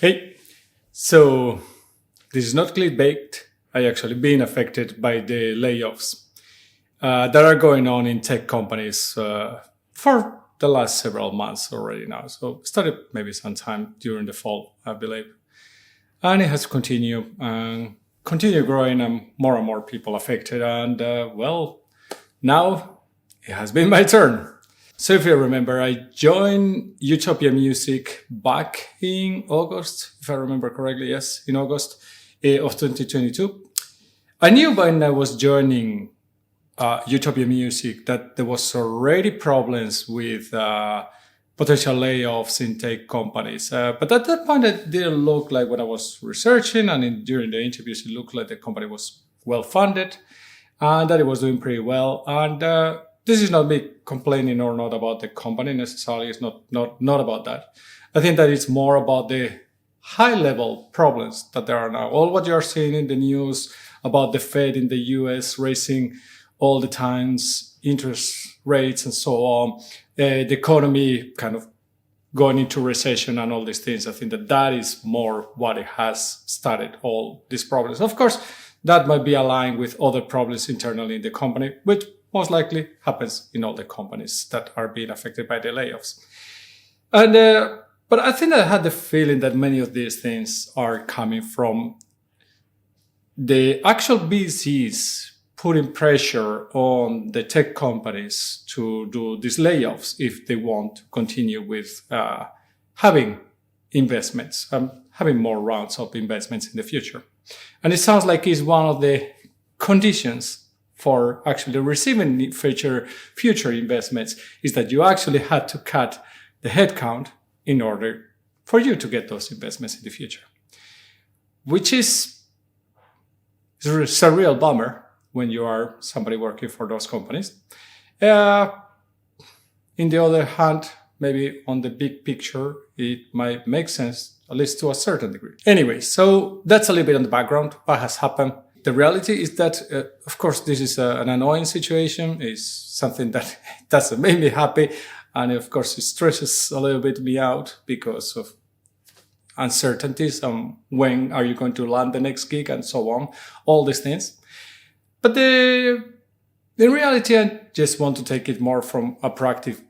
Hey, so this is not clickbait. I actually been affected by the layoffs that are going on in tech companies for the last several months already now. So started maybe sometime during the fall, I believe, and it has continued and continue growing, and more people affected. And now it has been my turn. So if you remember, I joined Utopia Music back in August, if I remember correctly. Yes, in August of 2022. I knew when I was joining Utopia Music that there was already problems with potential layoffs in tech companies. But at that point, it didn't look like when I was researching and during the interviews, it looked like the company was well funded and that it was doing pretty well. And this is not me complaining or not about the company necessarily. It's not about that. I think that it's more about the high level problems that there are now. All what you're seeing in the news about the Fed in the US raising all the times interest rates and so on, the economy kind of going into recession and all these things. I think that is more what it has started all these problems. Of course, that might be aligned with other problems internally in the company, which most likely happens in all the companies that are being affected by the layoffs. And but I think I had the feeling that many of these things are coming from the actual VCs putting pressure on the tech companies to do these layoffs if they want to continue with having investments, having more rounds of investments in the future. And it sounds like it's one of the conditions for actually receiving future investments is that you actually had to cut the headcount in order for you to get those investments in the future, which is a real bummer when you are somebody working for those companies. In the other hand, maybe on the big picture, it might make sense, at least to a certain degree. Anyway, so that's a little bit on the background, what has happened. The reality is that, of course, this is an annoying situation. It's something that doesn't make me happy. And of course, it stresses a little bit me out because of uncertainties on when are you going to land the next gig and so on, all these things. But in reality, I just want to take it more from a proactive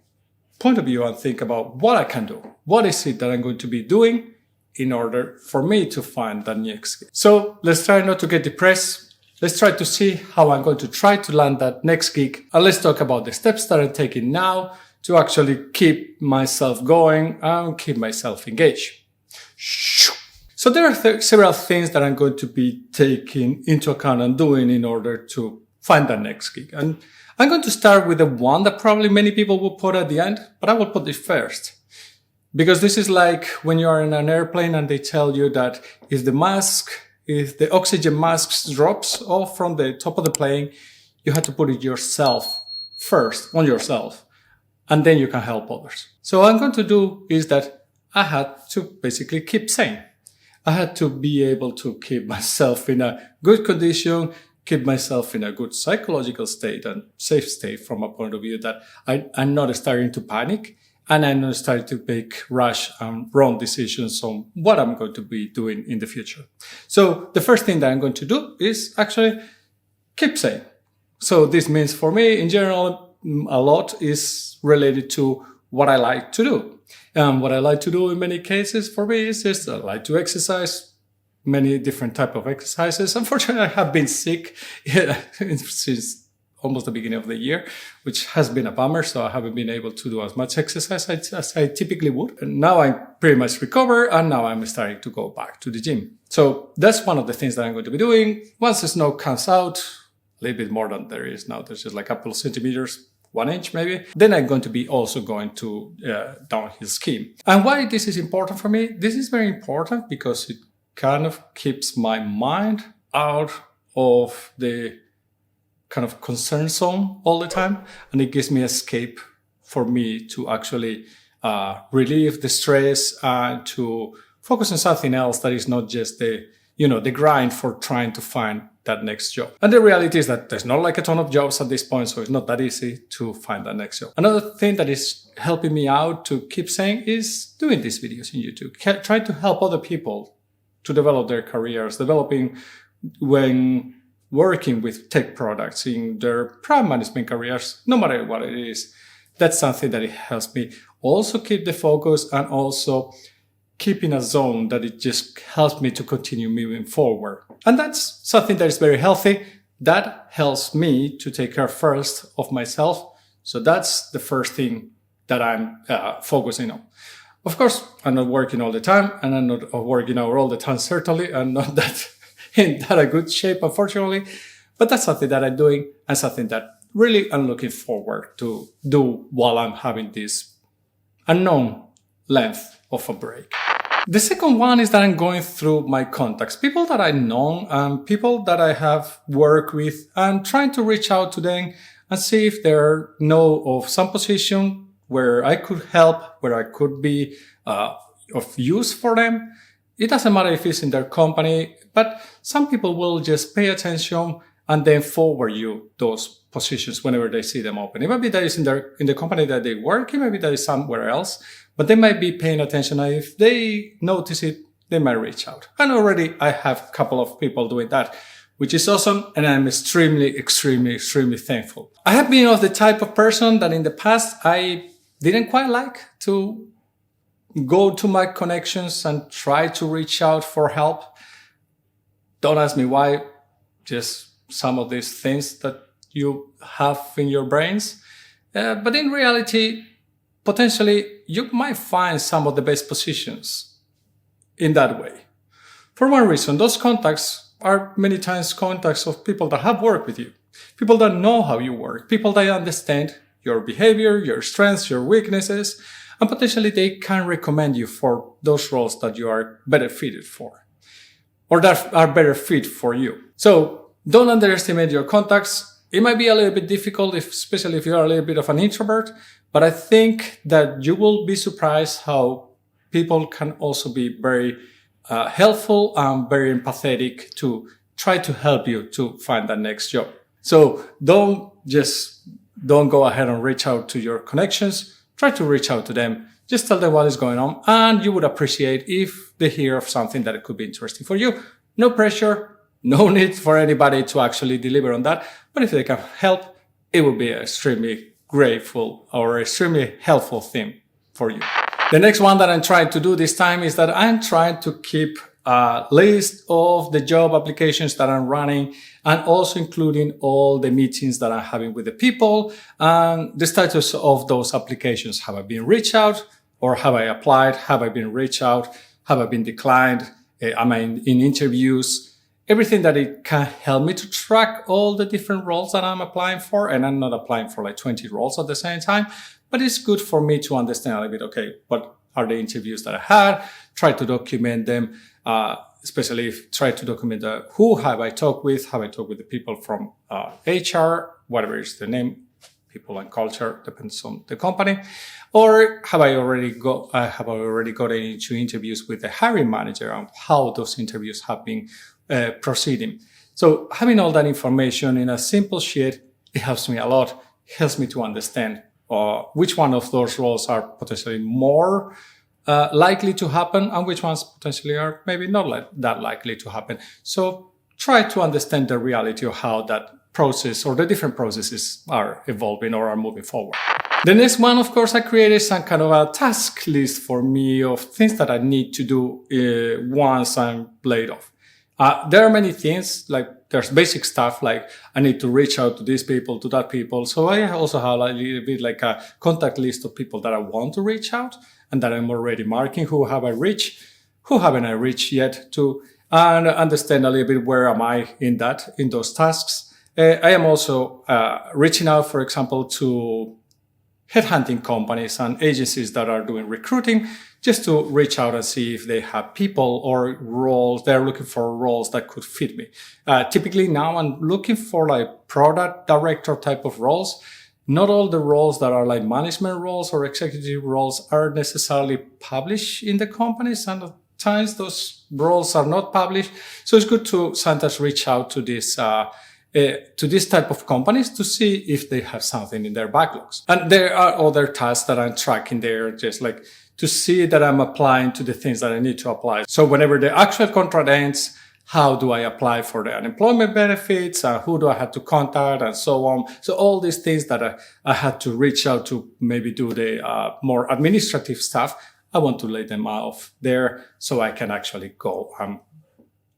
point of view and think about what I can do. What is it that I'm going to be doing in order for me to find that next gig? So let's try not to get depressed. Let's try to see how I'm going to try to land that next gig. And let's talk about the steps that I'm taking now to actually keep myself going and keep myself engaged. So there are several things that I'm going to be taking into account and doing in order to find that next gig. And I'm going to start with the one that probably many people will put at the end, but I will put it first. Because this is like when you are in an airplane and they tell you that if the oxygen mask drops off from the top of the plane, you have to put it yourself first, on yourself, and then you can help others. So what I'm going to do is that I had to basically keep sane. I had to be able to keep myself in a good condition, keep myself in a good psychological state and safe state from a point of view that I'm not starting to panic and I'm not starting to make rash and wrong decisions on what I'm going to be doing in the future. So the first thing that I'm going to do is actually keep sane. So this means for me, in general, a lot is related to what I like to do. What I like to do in many cases for me is just I like to exercise, many different type of exercises. Unfortunately, I have been sick since almost the beginning of the year, which has been a bummer. So I haven't been able to do as much exercise as I typically would. And now I'm pretty much recovered and now I'm starting to go back to the gym. So that's one of the things that I'm going to be doing. Once the snow comes out, a little bit more than there is now, there's just like a couple of centimeters, 1 inch maybe. Then I'm going to be also going to downhill skiing. And why this is important for me? This is very important because it kind of keeps my mind out of the kind of concern zone all the time. And it gives me escape for me to actually relieve the stress and to focus on something else that is not just the grind for trying to find that next job. And the reality is that there's not like a ton of jobs at this point, so it's not that easy to find that next job. Another thing that is helping me out to keep saying is doing these videos in YouTube. Try to help other people to develop their careers, developing when working with tech products in their product management careers, no matter what it is. That's something that it helps me also keep the focus and also keep in a zone that it just helps me to continue moving forward. And that's something that is very healthy. That helps me to take care first of myself. So that's the first thing that I'm focusing on. Of course, I'm not working all the time, and I'm not working out all the time, certainly. I'm not that in that a good shape, unfortunately. But that's something that I'm doing and something that really I'm looking forward to do while I'm having this unknown length of a break. The second one is that I'm going through my contacts, people that I know and people that I have worked with, and trying to reach out to them and see if they know of some position where I could help, where I could be of use for them. It doesn't matter if it's in their company, but some people will just pay attention and then forward you those positions whenever they see them open. It might be that it's in the company that they work, it might be that it's somewhere else, but they might be paying attention. And if they notice it, they might reach out. And already I have a couple of people doing that, which is awesome. And I'm extremely thankful. I have been of the type of person that in the past, I didn't quite like to go to my connections and try to reach out for help. Don't ask me why, just some of these things that you have in your brains. But in reality, potentially, you might find some of the best positions in that way. For one reason, those contacts are many times contacts of people that have worked with you, people that know how you work, people that understand your behavior, your strengths, your weaknesses, and potentially they can recommend you for those roles that you are better fitted for, or that are better fit for you. So don't underestimate your contacts. It might be a little bit difficult, especially if you are a little bit of an introvert, but I think that you will be surprised how people can also be very helpful and very empathetic to try to help you to find that next job. So don't go ahead and reach out to your connections. Try to reach out to them. Just tell them what is going on, and you would appreciate if they hear of something that could be interesting for you. No pressure. No need for anybody to actually deliver on that. But if they can help, it will be extremely grateful or extremely helpful thing for you. The next one that I'm trying to do this time is that I'm trying to keep a list of the job applications that I'm running, and also including all the meetings that I'm having with the people and the status of those applications. Have I been reached out, or have I applied? Have I been reached out? Have I been declined? Am I in interviews? Everything that it can help me to track all the different roles that I'm applying for. And I'm not applying for like 20 roles at the same time, but it's good for me to understand a little bit, okay, what are the interviews that I had? Try to document them, especially if try to document who have I talked with? Have I talked with the people from HR, whatever is the name, people and culture, depends on the company. Or have I already got into interviews with the hiring manager and how those interviews have been proceeding. So having all that information in a simple sheet, it helps me a lot. It helps me to understand which one of those roles are potentially more likely to happen and which ones potentially are maybe not that likely to happen. So try to understand the reality of how that process or the different processes are evolving or are moving forward. The next one, of course, I created some kind of a task list for me of things that I need to do once I'm laid off. There are many things, like there's basic stuff like I need to reach out to these people, to that people. So I also have a little bit like a contact list of people that I want to reach out and that I'm already marking who have I reached, who haven't I reached yet to, and understand a little bit where am I in those tasks. I am also reaching out, for example, to headhunting companies and agencies that are doing recruiting, just to reach out and see if they have people or roles. They're looking for roles that could fit me. Typically now I'm looking for like product director type of roles. Not all the roles that are like management roles or executive roles are necessarily published in the companies. And times those roles are not published. So it's good to sometimes reach out to this type of companies to see if they have something in their backlogs. And there are other tasks that I'm tracking there, just like to see that I'm applying to the things that I need to apply. So whenever the actual contract ends, how do I apply for the unemployment benefits? Who do I have to contact and so on? So all these things that I had to reach out to maybe do the more administrative stuff, I want to lay them off there so I can actually go and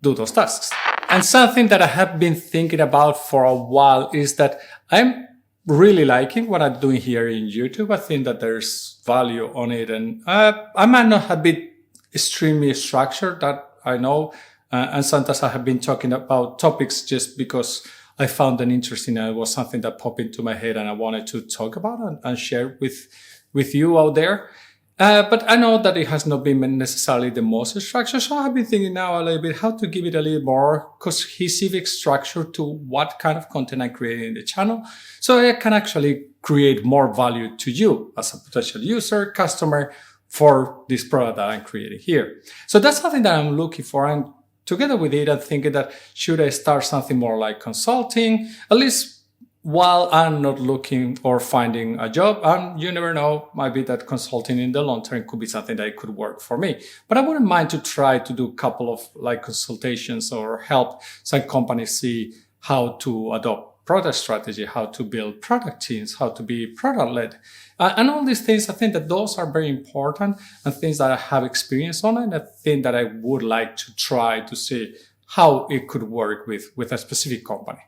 do those tasks. And something that I have been thinking about for a while is that I'm really liking what I'm doing here in YouTube. I think that there's value on it. And I might not have been extremely structured, that I know. And sometimes I have been talking about topics just because I found them interesting and it was something that popped into my head and I wanted to talk about and share with you out there. But I know that it has not been necessarily the most structured. So I've been thinking now a little bit how to give it a little more cohesive structure to what kind of content I'm creating in the channel. So I can actually create more value to you as a potential user, customer for this product that I'm creating here. So that's something that I'm looking for. And together with it, I'm thinking that should I start something more like consulting, at least while I'm not looking or finding a job. And you never know, might be that consulting in the long term could be something that could work for me. But I wouldn't mind to try to do a couple of like consultations or help some companies see how to adopt product strategy, how to build product teams, how to be product led. And all these things, I think that those are very important and things that I have experience on, and I think that I would like to try to see how it could work with a specific company.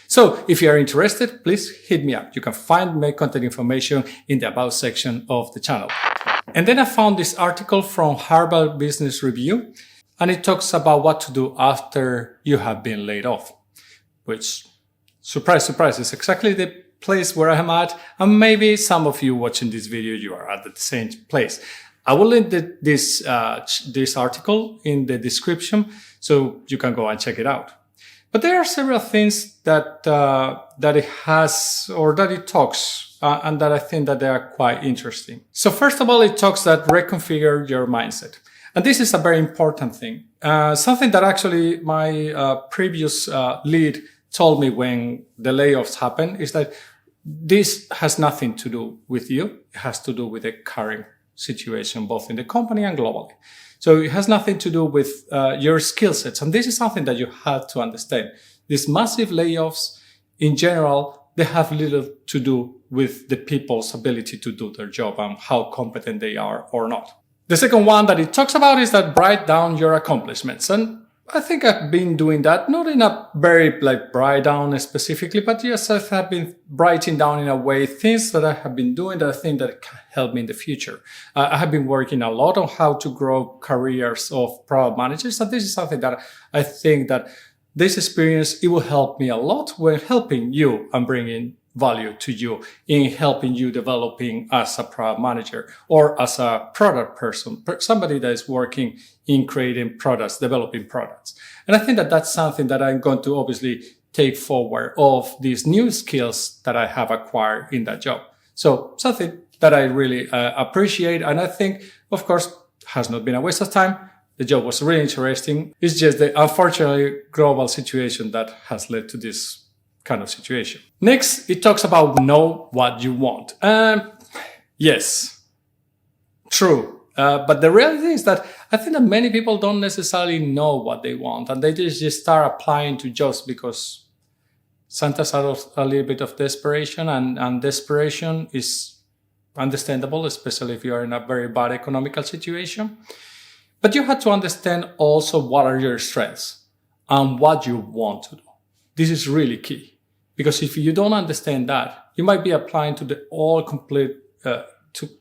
So if you are interested, please hit me up. You can find my contact information in the About section of the channel. And then I found this article from Harvard Business Review, and it talks about what to do after you have been laid off, which, surprise, surprise, is exactly the place where I'm at. And maybe some of you watching this video, you are at the same place. I will link this article in the description so you can go and check it out. But there are several things that it has or that it talks and that I think that they are quite interesting. So first of all, it talks that reconfigure your mindset. And this is a very important thing. Something that actually my previous lead told me when the layoffs happened is that this has nothing to do with you. It has to do with the current situation, both in the company and globally. So it has nothing to do with your skill sets. And this is something that you have to understand. These massive layoffs in general, they have little to do with the people's ability to do their job and how competent they are or not. The second one that it talks about is that write down your accomplishments. And I think I've been doing that, not in a very write down specifically, but yes, I have been writing down in a way things that I have been doing that I think that can help me in the future. I have been working a lot on how to grow careers of product managers. And this is something that I think that this experience, it will help me a lot when helping you and bringing value to you in helping you developing as a product manager or as a product person, somebody that is working in creating products, developing products. And I think that that's something that I'm going to obviously take forward of these new skills that I have acquired in that job. So something that I really appreciate. And I think, of course, has not been a waste of time. The job was really interesting. It's just the unfortunately global situation that has led to this kind of situation. Next, it talks about know what you want. Yes, true. But the reality is that I think that many people don't necessarily know what they want and they just start applying to jobs because sometimes out of a little bit of desperation and desperation is understandable, especially if you are in a very bad economical situation. But you have to understand also what are your strengths and what you want to do. This is really key. Because if you don't understand that, you might be applying to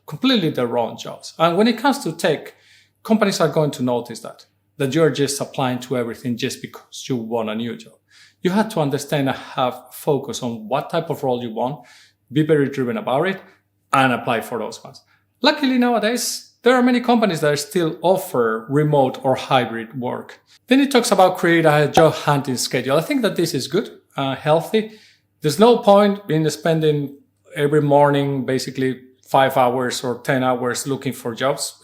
completely the wrong jobs. And when it comes to tech, companies are going to notice that you're just applying to everything just because you want a new job. You have to understand and have focus on what type of role you want, be very driven about it, and apply for those ones. Luckily nowadays, there are many companies that still offer remote or hybrid work. Then it talks about create a job hunting schedule. I think that this is good, healthy. There's no point in spending every morning basically 5 hours or 10 hours looking for jobs.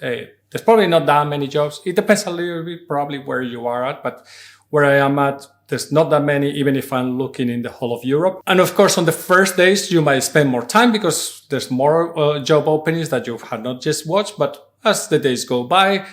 There's probably not that many jobs. It depends a little bit probably where you are at, but where I am at, there's not that many, even if I'm looking in the whole of Europe. And of course, on the first days, you might spend more time because there's more job openings that you have not just watched. But as the days go by,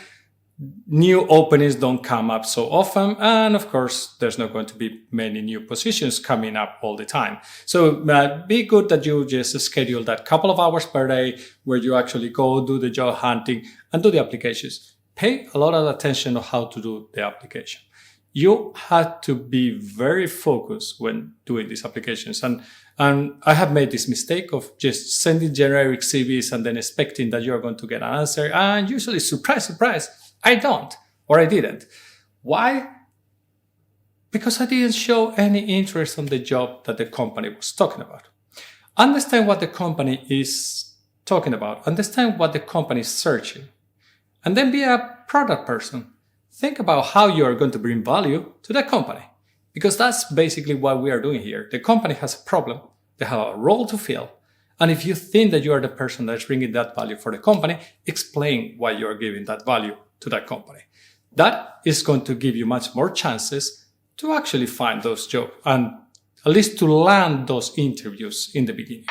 new openings don't come up so often. And of course, there's not going to be many new positions coming up all the time. So it might be good that you just schedule that couple of hours per day where you actually go do the job hunting and do the applications. Pay a lot of attention on how to do the application. You had to be very focused when doing these applications. And I have made this mistake of just sending generic CVs and then expecting that you're going to get an answer. And usually, surprise, surprise, I don't, or I didn't. Why? Because I didn't show any interest on the job that the company was talking about. Understand what the company is talking about. Understand what the company is searching. And then be a product person. Think about how you are going to bring value to the company, because that's basically what we are doing here. The company has a problem. They have a role to fill. And if you think that you are the person that's bringing that value for the company, explain why you are giving that value to that company. That is going to give you much more chances to actually find those jobs and at least to land those interviews in the beginning.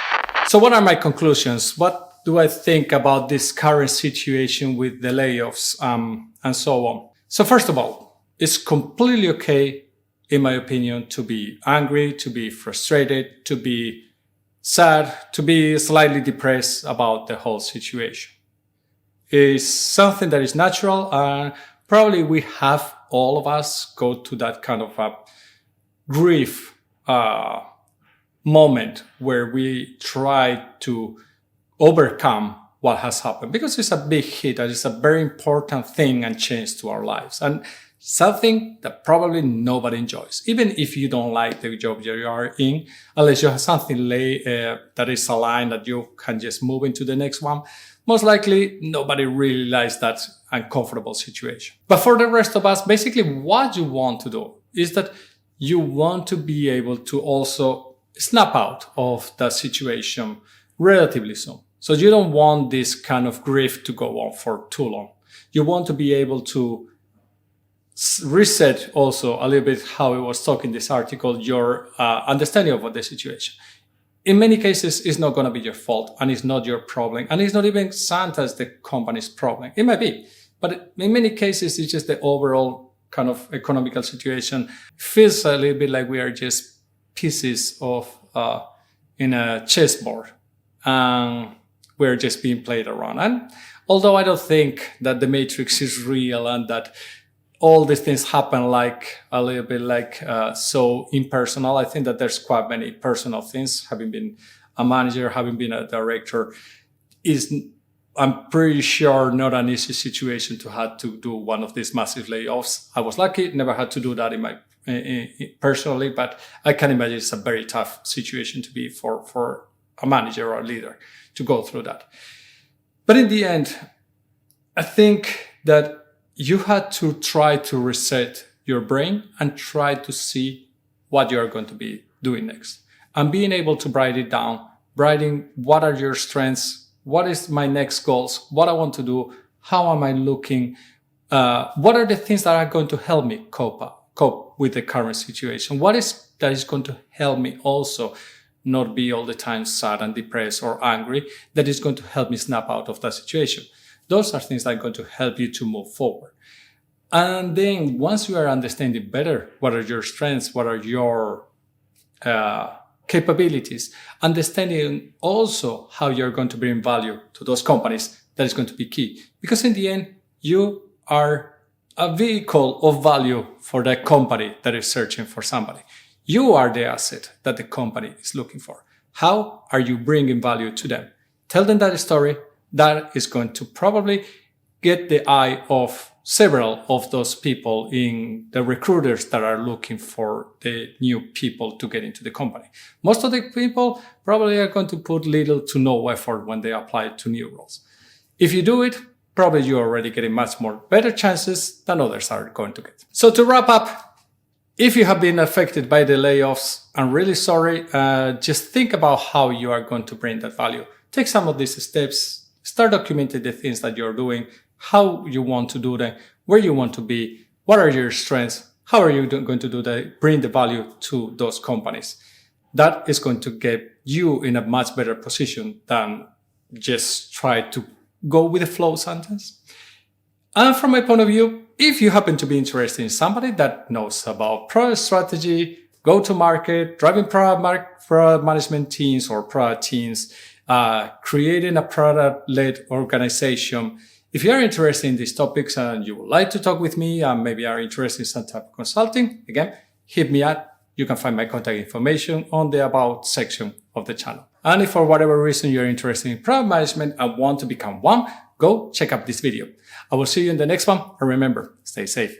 So what are my conclusions? What do I think about this current situation with the layoffs and so on? So first of all, it's completely okay, in my opinion, to be angry, to be frustrated, to be sad, to be slightly depressed about the whole situation. It's something that is natural, and probably we have, all of us, go to that kind of a grief moment where we try to overcome what has happened, because it's a big hit and it's a very important thing and change to our lives, and something that probably nobody enjoys. Even if you don't like the job you are in, unless you have something that is aligned that you can just move into the next one, most likely nobody really likes that uncomfortable situation. But for the rest of us, basically what you want to do is that you want to be able to also snap out of that situation relatively soon. So you don't want this kind of grief to go on for too long. You want to be able to reset also a little bit how it was talking this article, your understanding of what the situation. In many cases, it's not going to be your fault and it's not your problem. And it's not even Santa's the company's problem. It might be, but in many cases, it's just the overall kind of economical situation. Feels a little bit like we are just pieces of in a chessboard. We're just being played around. And although I don't think that the Matrix is real and that all these things happen like a little bit like so impersonal, I think that there's quite many personal things. Having been a manager, having been a director, is, I'm pretty sure, not an easy situation to have to do one of these massive layoffs. I was lucky, never had to do that personally, but I can imagine it's a very tough situation to be for a manager or a leader to go through that. But in the end, I think that you had to try to reset your brain and try to see what you are going to be doing next. And being able to write it down, writing what are your strengths, what is my next goals, what I want to do, how am I looking, what are the things that are going to help me cope with the current situation, what is that is going to help me also not be all the time sad and depressed or angry, that is going to help me snap out of that situation. Those are things that are going to help you to move forward. And then once you are understanding better what are your strengths, what are your capabilities, understanding also how you're going to bring value to those companies, that is going to be key. Because in the end, you are a vehicle of value for that company that is searching for somebody. You are the asset that the company is looking for. How are you bringing value to them? Tell them that story. That is going to probably get the eye of several of those people in the recruiters that are looking for the new people to get into the company. Most of the people probably are going to put little to no effort when they apply to new roles. If you do it, probably you're already getting much more better chances than others are going to get. So to wrap up, if you have been affected by the layoffs, I'm really sorry. Just think about how you are going to bring that value. Take some of these steps. Start documenting the things that you're doing, how you want to do that, where you want to be, what are your strengths, how are you going to do that, bring the value to those companies. That is going to get you in a much better position than just try to go with the flow sentence. And from my point of view, if you happen to be interested in somebody that knows about product strategy, go-to-market, driving product management teams or product teams, creating a product-led organization, if you are interested in these topics and you would like to talk with me and maybe are interested in some type of consulting, again, hit me up. You can find my contact information on the About section of the channel. And if for whatever reason you're interested in product management and want to become one, go check out this video. I will see you in the next one. And remember, stay safe.